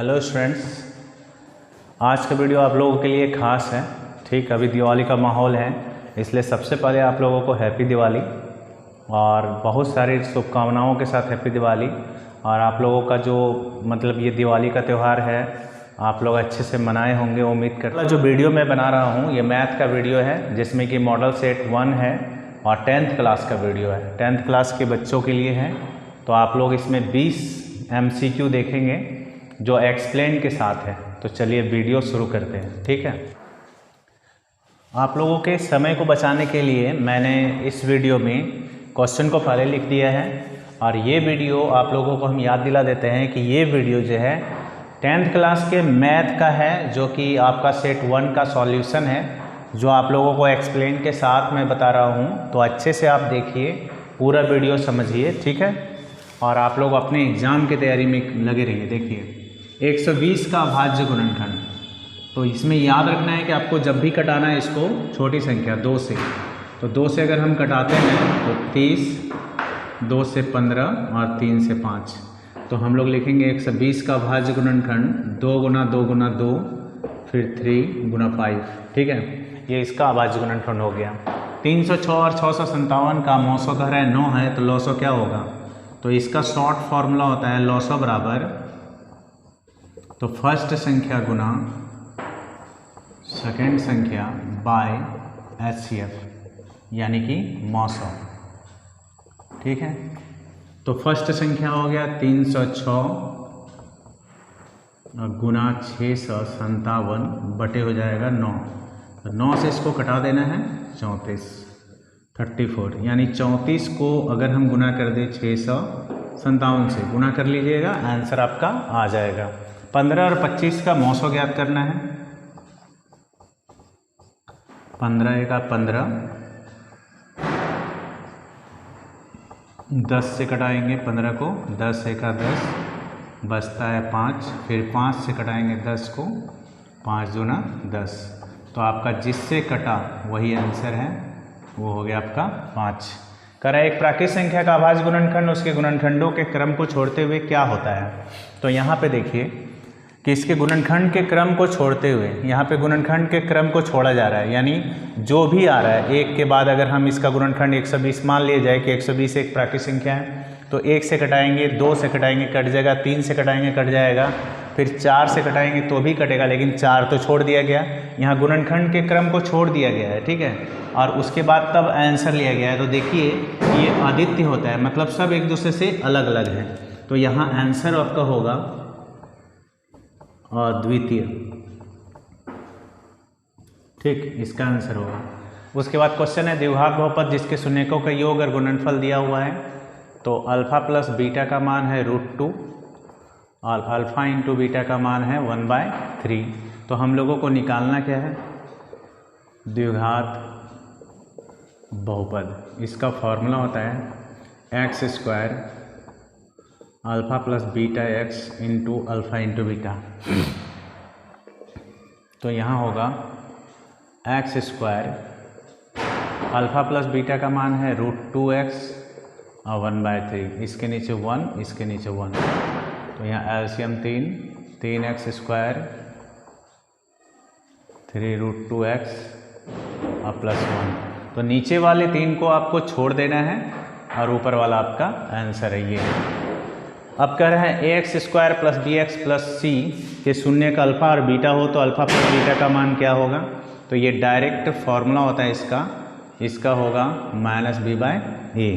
Hello students, आज का video आप लोगों के लिए खास है। ठीक, अभी दिवाली का माहौल है, इसलिए सबसे पहले आप लोगों को हैप्पी दिवाली और बहुत सारी शुभकामनाओं के साथ हैप्पी दिवाली। और आप लोगों का जो ये दिवाली का त्यौहार है आप लोग अच्छे से मनाए होंगे, उम्मीद करता हूँ। जो वीडियो मैं बना रहा हूँ ये मैथ का वीडियो है, जिसमें कि मॉडल सेट 1 है और 10th क्लास का वीडियो है। 10th क्लास के बच्चों के लिए है। तो आप लोग इसमें 20 MCQ देखेंगे जो एक्सप्लेन के साथ है। तो चलिए वीडियो शुरू करते हैं। ठीक है, आप लोगों के समय को बचाने के लिए मैंने इस वीडियो में क्वेश्चन को पहले लिख दिया है और ये वीडियो आप लोगों को हम याद दिला देते हैं कि ये वीडियो जो है 10th क्लास के मैथ का है, जो कि आपका सेट 1 का सॉल्यूशन है, जो आप लोगों को एक्सप्लेन के साथ मैं बता रहा हूँ। तो अच्छे से आप देखिए, पूरा वीडियो समझिए। ठीक है, और आप लोग अपने एग्ज़ाम की तैयारी में लगे रहिए। देखिए 120 का अभाज्य गुणनखंड, तो इसमें याद रखना है कि आपको जब भी कटाना है इसको छोटी संख्या 2 से, तो 2 से अगर हम कटाते हैं तो 30, 2 से 15 और 3 से 5। तो हम लोग लिखेंगे 120 का अभाज्य गुणनखंड 2 गुना 2 गुना 2 फिर 3 गुना 5। ठीक है, ये इसका अभाज्य गुणनखंड हो गया। 306 और 657 का मौसो कह रहा है 9 है, तो लौसो क्या होगा? तो इसका शॉर्ट फॉर्मूला होता है लौसो बराबर, तो फर्स्ट संख्या गुना सेकेंड संख्या बाय HCF, यानी कि मौसो। ठीक है, तो फर्स्ट संख्या हो गया 306 गुना 657 बटे हो जाएगा 9। तो 9 से इसको कटा देना है 34, यानी 34 को अगर हम गुना कर दें 657 से गुना कर लीजिएगा, आंसर आपका आ जाएगा। 15 और 25 का मौसो ज्ञात करना है। 15 एका 15, 10 से कटाएंगे 15 को, 10 एका 10, बचता है 5, फिर 5 से कटाएंगे 10 को, 5 दूना 10। तो आपका जिससे कटा वही आंसर है, वो हो गया आपका 5। करा एक प्राकृत संख्या का अभाज्य गुणनखंड उसके गुणनखंडों के क्रम को छोड़ते हुए क्या होता है? तो यहाँ पे देखिए कि इसके गुणनखंड के क्रम को छोड़ते हुए, यहाँ पे गुणनखंड के क्रम को छोड़ा जा रहा है, यानी जो भी आ रहा है एक के बाद अगर हम इसका गुणनखंड 120 मान लिया जाए कि 120 एक प्राकृत संख्या है, तो 1 से कटाएंगे, 2 से कटाएंगे कट जाएगा, 3 से कटाएंगे कट जाएगा, फिर 4 से कटाएंगे तो भी कटेगा, लेकिन 4 तो छोड़ दिया गया। यहाँ गुणनखंड के क्रम को छोड़ दिया गया है। ठीक है, और उसके बाद तब आंसर लिया गया है। तो देखिए ये अद्वितीय होता है, मतलब सब एक दूसरे से अलग अलग हैं। तो यहाँ आंसर आपका होगा अद्वितीय। ठीक, इसका आंसर होगा। उसके बाद क्वेश्चन है द्विघात बहुपद जिसके शून्यकों का योग और गुणनफल दिया हुआ है। तो अल्फा प्लस बीटा का मान है √2 और अल्फा इंटू बीटा का मान है 1/3। तो हम लोगों को निकालना क्या है? द्विघात बहुपद। इसका फॉर्मूला होता है x² alpha plus beta x into alpha into beta. तो यहाँ होगा x² अल्फा प्लस बीटा का मान है √2x और 1/3, इसके नीचे 1, इसके नीचे 1। तो यहाँ एलसीएम 3x² 3√2x और +1। तो नीचे वाले 3 को आपको छोड़ देना है और ऊपर वाला आपका आंसर है ये। अब कह रहे हैं ax² plus bx plus c के शून्य का अल्फा और बीटा हो तो अल्फा प्लस बीटा का मान क्या होगा? तो ये डायरेक्ट फॉर्मूला होता है इसका होगा -b/a।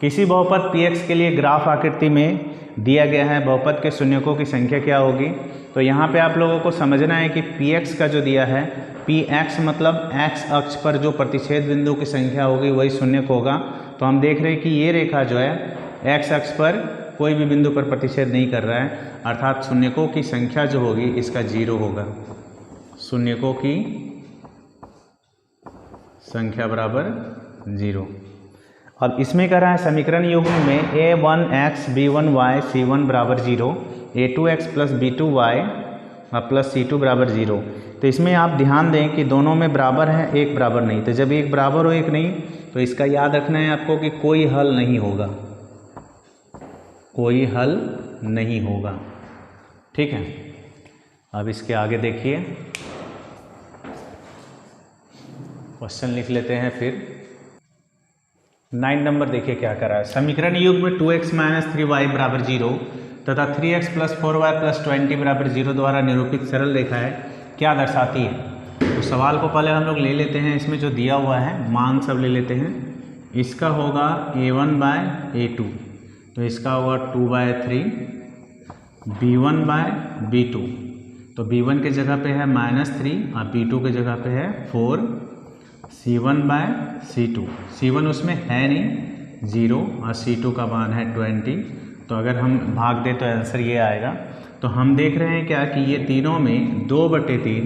किसी बहुपद px के लिए ग्राफ आकृति में दिया गया है, बहुपद के शून्यकों की संख्या क्या होगी? तो यहाँ पे आप लोगों को समझना है कि px का जो दिया है, px मतलब x अक्ष पर जो प्रतिच्छेद बिंदु की संख्या होगी वही शून्यक होगा। तो हम देख रहे हैं कि ये रेखा जो है x अक्ष पर कोई भी बिंदु पर प्रतिच्छेद नहीं कर रहा है, अर्थात शून्यकों की संख्या जो होगी इसका 0 होगा। शून्यकों की संख्या बराबर 0। अब इसमें कह रहा है समीकरण युग्म में a1x b1y c1 बराबर 0, a2x plus b2y plus c2 बराबर 0। तो इसमें आप ध्यान दें कि दोनों में बराबर है, एक बराबर नहीं। तो जब एक बराबर हो एक नहीं, तो इसका याद रखना है आपको कि कोई हल नहीं होगा, कोई हल नहीं होगा। ठीक है। अब इसके आगे देखिए, क्वेश्चन लिख लेते हैं फिर। 9 नंबर देखिए क्या करा है। समीकरण युग्म में 2x - 3y = 0 तथा 3x + 4y + 20 = 0 द्वारा निरूपित सरल रेखा है क्या दर्शाती है। तो सवाल को पहले हम लोग ले लेते हैं, इसमें जो दिया हुआ है मान सब ले लेते हैं। इसका होगा a1/a2, तो इसका होगा 2/3, b1/b2, तो b1 के जगह पे है -3 और b2 के जगह पे है 4, c1/c2, c1 उसमें है नहीं 0 और c2 का मान है 20, तो अगर हम भाग दें तो आंसर ये आएगा। तो हम देख रहे हैं क्या कि ये तीनों में 2/3,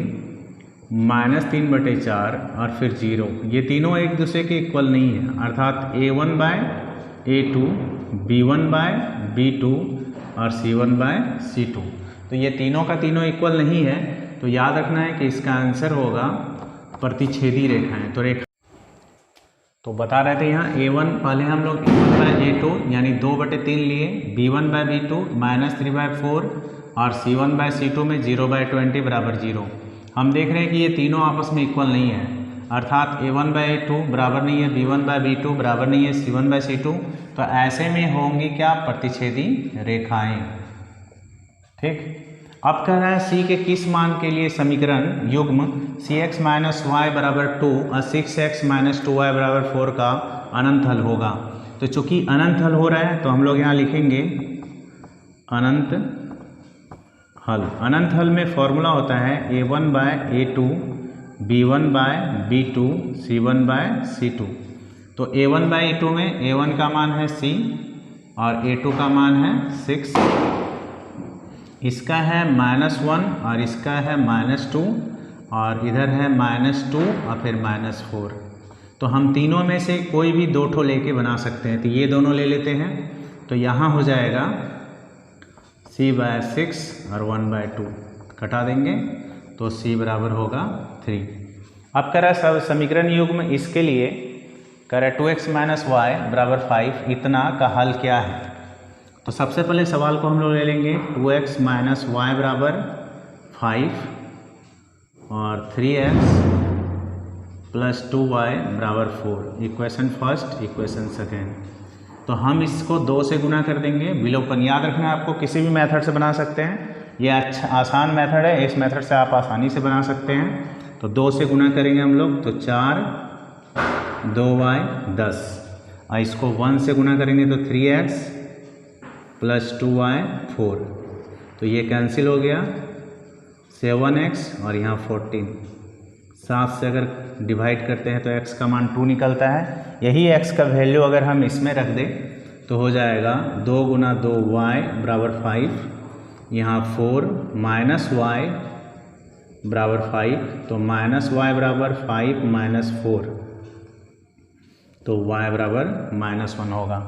-3/4 और फिर 0, ये तीनों एक दूसरे के इक्वल नहीं है, अर्थात a1/a2, b1/b2 और c1/c2, तो ये तीनों का तीनों इक्वल नहीं है। तो याद रखना है कि इसका आंसर होगा प्रतिच्छेदी रेखाएं। तो बता रहे थे यहाँ a1 पहले हम लोग a1/a2 यानी 2/3 लिए, b1/b2 -3/4 और c1/c2 में 0/20 = 0। हम देख रहे हैं कि ये तीनों आपस में इक्वल नहीं है, अर्थात a1/a2 बराबर नहीं है b1/b2 बराबर नहीं है c1/c2, तो ऐसे में होंगी क्या प्रतिच्छेदी रेखाएं। ठीक, अब कह रहा है c के किस मान के लिए समीकरण युग्म cx - y = 2 और 6x - 2y = 4 का अनंत हल होगा। तो चूंकि अनंत हल हो रहा है तो हम लोग यहाँ लिखेंगे अनंत हल। अनंत हल में फॉर्मूला होता है a1/a2, b1/b2, c1/c2। तो a1/a2 में a1 का मान है c और a2 का मान है 6, इसका है -1 और इसका है -2 और इधर है -2 और फिर -4। तो हम तीनों में से कोई भी दो ठो लेके बना सकते हैं, तो ये दोनों ले लेते हैं। तो यहाँ हो जाएगा c/6 और 1/2 घटा देंगे तो c बराबर होगा 3। अब कह रहा है सब समीकरण युग्म इसके लिए कह रहा है 2x - y = 5 इतना का हल क्या है। तो सबसे पहले सवाल को हम लोग ले लेंगे 2x - y = 5 और 3x + 2y = 4, equation first equation second. तो हम इसको 2 से गुना कर देंगे, विलोपन याद रखना है आपको, किसी भी मेथड से बना सकते हैं, ये अच्छा आसान मेथड है, इस मेथड से आप आसानी से बना सकते हैं। तो 2 से गुना करेंगे हम लोग तो 4, 2y 10 और इसको 1 से गुना करेंगे तो 3x + 2y 4, तो ये कैंसिल हो गया 7x और यहाँ 14। 7 से अगर डिवाइड करते हैं तो x का मान 2 निकलता है। यही x का वैल्यू अगर हम इसमें रख दें तो हो जाएगा 2 × 2y = 5, यहाँ 4 - y = 5, तो -y = 5 - 4, तो y = -1 होगा।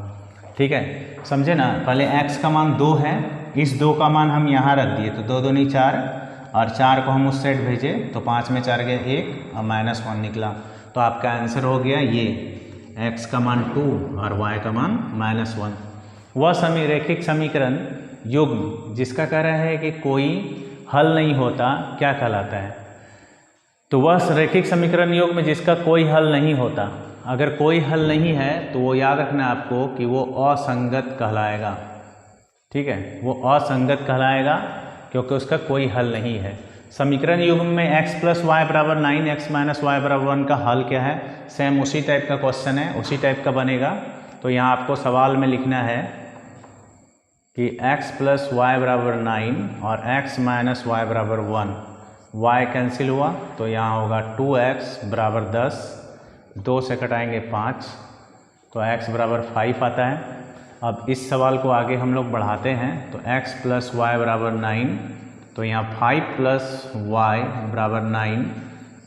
ठीक है, समझे ना। पहले x का मान 2 है, इस 2 का मान हम यहाँ रख दिए तो 2 × 2 = 4 और 4 को हम उस साइड भेजे तो 5 में 4 गए 1 और -1 निकला। तो आपका आंसर हो गया ये x का मान 2 और y का मान -1। वह रैखिक समीकरण युग्म जिसका कह रहा है कि कोई हल नहीं होता क्या कहलाता है। तो वह रैखिक समीकरण युग्म जिसका कोई हल नहीं होता, अगर कोई हल नहीं है तो वो याद रखना है आपको कि वो असंगत कहलाएगा। ठीक है, वो असंगत कहलाएगा क्योंकि उसका कोई हल नहीं है। समीकरण युग्म में x + y = 9, x - y = 1 का हल क्या है, सेम उसी टाइप का क्वेश्चन है, उसी टाइप का बनेगा। तो यहाँ आपको सवाल में लिखना है कि x + y = 9 और x - y = 1, y कैंसिल हुआ तो यहाँ होगा 2x = 10, 2 से कटाएंगे 5, तो x = 5 आता है। अब इस सवाल को आगे हम लोग बढ़ाते हैं तो x + y = 9, तो यहाँ 5 + y = 9।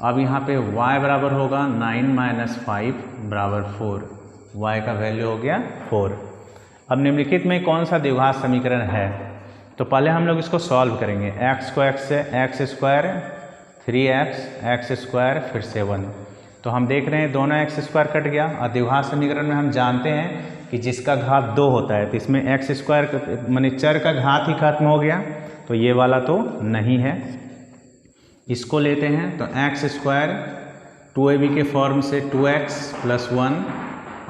अब यहाँ पे y बराबर होगा 9 - 5 = 4, y का वैल्यू हो गया 4। अब निम्नलिखित में कौन सा द्विघात समीकरण है, तो पहले हम लोग इसको सॉल्व करेंगे। x को x से x², 3x फिर 7, तो हम देख रहे हैं दोनों x² कट गया और द्विघात समीकरण में हम जानते हैं कि जिसका घात 2 होता है तो इसमें x² माने चर का घात ही खत्म हो गया, तो ये वाला तो नहीं है। इसको लेते हैं तो एक्स स्क्वायर 2ab के फॉर्म से 2x + 1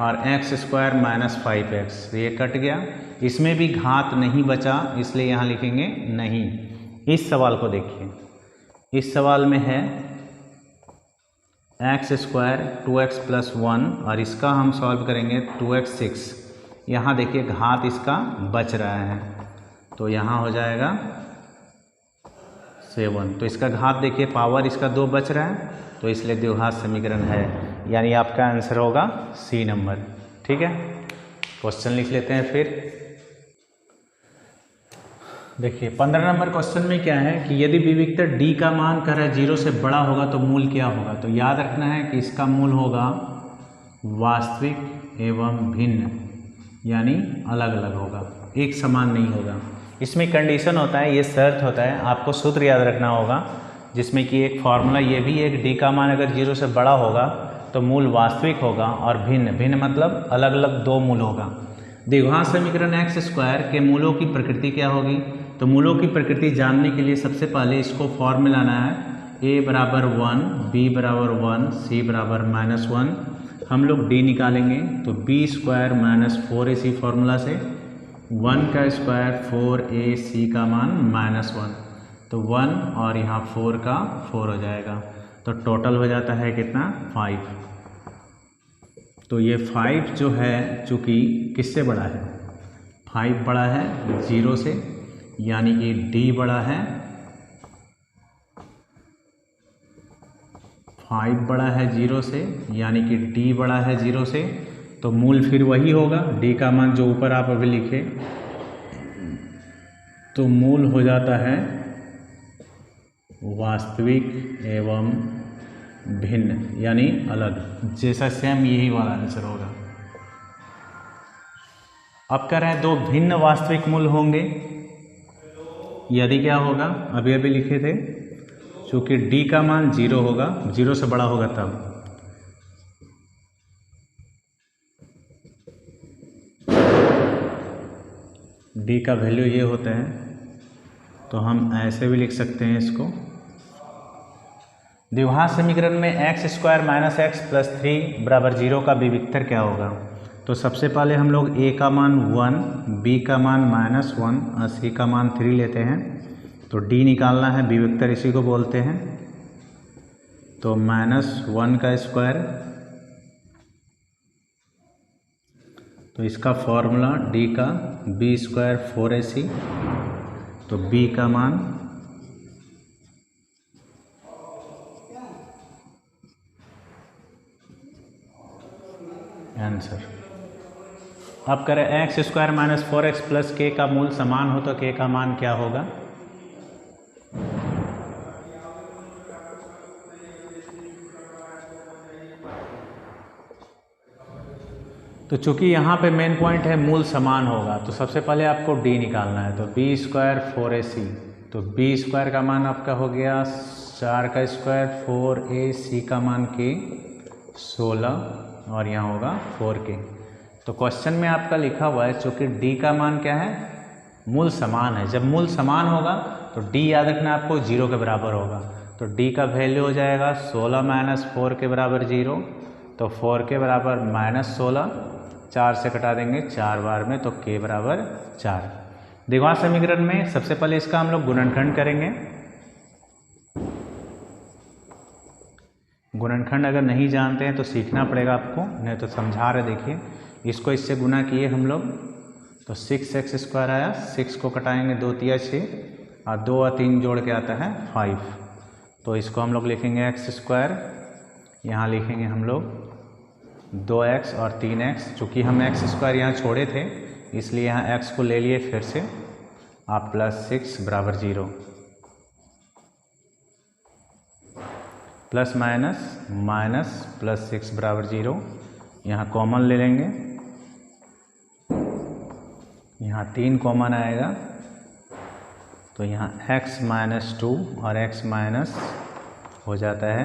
और x स्क्वायर - 5x, ये कट गया। इसमें भी घात नहीं बचा, इसलिए यहाँ लिखेंगे नहीं। इस सवाल को देखिए, इस सवाल में है x स्क्वायर 2x + 1 और इसका हम सॉल्व करेंगे 2x 6। यहाँ देखिए घात इसका बच रहा है, तो यहाँ हो जाएगा 7। तो इसका घात देखिए पावर इसका 2 बच रहा है, तो इसलिए द्विघात समीकरण है, यानी आपका आंसर होगा सी नंबर। ठीक है, क्वेश्चन लिख लेते हैं फिर। देखिए 15 नंबर क्वेश्चन में क्या है कि यदि विविक्तर d का मान कह रहा है 0 से बड़ा होगा तो मूल क्या होगा। तो याद रखना है कि इसका मूल होगा वास्तविक एवं भिन्न, यानी अलग अलग होगा, एक समान नहीं होगा। इसमें कंडीशन होता है, ये शर्त होता है, आपको सूत्र याद रखना होगा, जिसमें कि एक फॉर्मूला ये भी एक d का मान अगर 0 से बड़ा होगा तो मूल वास्तविक होगा और भिन्न मतलब अलग अलग 2 मूल होगा। द्विघात समीकरण x स्क्वायर के मूलों की प्रकृति क्या होगी। तो मूलों की प्रकृति जानने के लिए सबसे पहले इसको फॉर्म में लाना है, a = 1, b = 1, c = -1। हम लोग d निकालेंगे तो b² - 4ac फॉर्मूला से 1 का स्क्वायर 4ac का मान -1, तो 1 और यहाँ 4 का 4 हो जाएगा, तो टोटल हो जाता है कितना 5। तो ये 5 जो है चूँकि किससे बड़ा है, 5 बड़ा है 0 से, यानी कि d बड़ा है, 5 बड़ा है 0 से, यानी कि d बड़ा है 0 से। तो मूल फिर वही होगा, d का मान जो ऊपर आप अभी लिखे, तो मूल हो जाता है वास्तविक एवं भिन्न, यानी अलग, जैसा सेम यही वाला आंसर होगा। अब कह रहे हैं 2 भिन्न वास्तविक मूल होंगे, यदि क्या होगा, अभी अभी लिखे थे, चूँकि d का मान 0 होगा, 0 से बड़ा होगा तब। d का वैल्यू ये होता है, तो हम ऐसे भी लिख सकते हैं इसको। द्विघात समीकरण में x² - x + 3 = 0 का विविक्तर क्या होगा। तो सबसे पहले हम लोग a का मान 1, b का मान -1 और c का मान 3 लेते हैं। तो d निकालना है, विविक्तर इसी को बोलते हैं। तो -1 का स्क्वायर, तो इसका फॉर्मूला d का b² 4ac, तो b का मान आंसर। अब करें x² - 4x + k का मूल समान हो तो k का मान क्या होगा। तो चूंकि यहाँ पे मेन पॉइंट है मूल समान होगा, तो सबसे पहले आपको d निकालना है। तो b² 4ac, तो b² का मान आपका हो गया 4 का स्क्वायर, 4ac का मान k 16 और यहाँ होगा 4k। तो क्वेश्चन में आपका लिखा हुआ है, चूँकि d का मान क्या है, मूल समान है। जब मूल समान होगा तो d याद रखना आपको 0 के बराबर होगा। तो d का वैल्यू हो जाएगा 16 - 4 के बराबर 0, तो 4 के बराबर -16, 4 से कटा देंगे 4 बार में, तो k बराबर 4। द्विघात समीकरण में सबसे पहले इसका हम लोग गुणनखंड करेंगे। गुणनखंड अगर नहीं जानते हैं तो सीखना पड़ेगा आपको, नहीं तो समझा रहे देखिए। इसको इससे गुना किए हम लोग, तो 6x² आया, 6 को कटाएंगे 2 × 6 और 2 और 3 जोड़ के आता है 5। तो इसको हम लोग लिखेंगे x², यहाँ लिखेंगे हम लोग 2x और 3x। चूँकि हम x² यहाँ छोड़े थे इसलिए यहाँ x को ले लिए फिर से, आप +6 = 0, प्लस माइनस +6 = 0। यहाँ कॉमन ले लेंगे, यहाँ 3 कॉमन आएगा, तो यहाँ x - 2 और x माइनस हो जाता है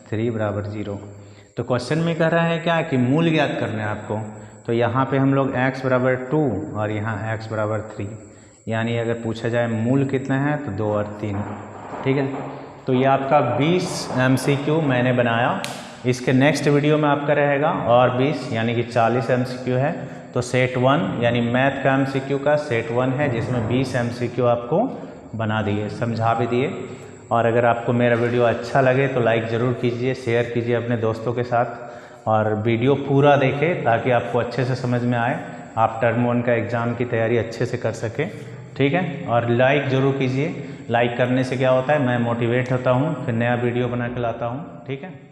3 = 0। तो क्वेश्चन में कह रहा है क्या कि मूल ज्ञात करना है आपको। तो यहाँ पे हम लोग x = 2 और यहाँ x = 3, यानी अगर पूछा जाए मूल कितना है तो 2 और 3। ठीक है, तो ये आपका 20 MCQ मैंने बनाया। इसके नेक्स्ट वीडियो में आपका रहेगा और 20 यानी कि 40 MCQ है। तो सेट 1 यानी मैथ का MCQ का सेट 1 है जिसमें 20 MCQ आपको बना दिए, समझा भी दिए। और अगर आपको मेरा वीडियो अच्छा लगे तो लाइक ज़रूर कीजिए, शेयर कीजिए अपने दोस्तों के साथ और वीडियो पूरा देखें ताकि आपको अच्छे से समझ में आए, आप टर्म 1 का एग्ज़ाम की तैयारी अच्छे से कर सकें। ठीक है, और लाइक ज़रूर कीजिए। लाइक करने से क्या होता है, मैं मोटिवेट होता हूँ, फिर नया वीडियो बना के लाता हूँ। ठीक है।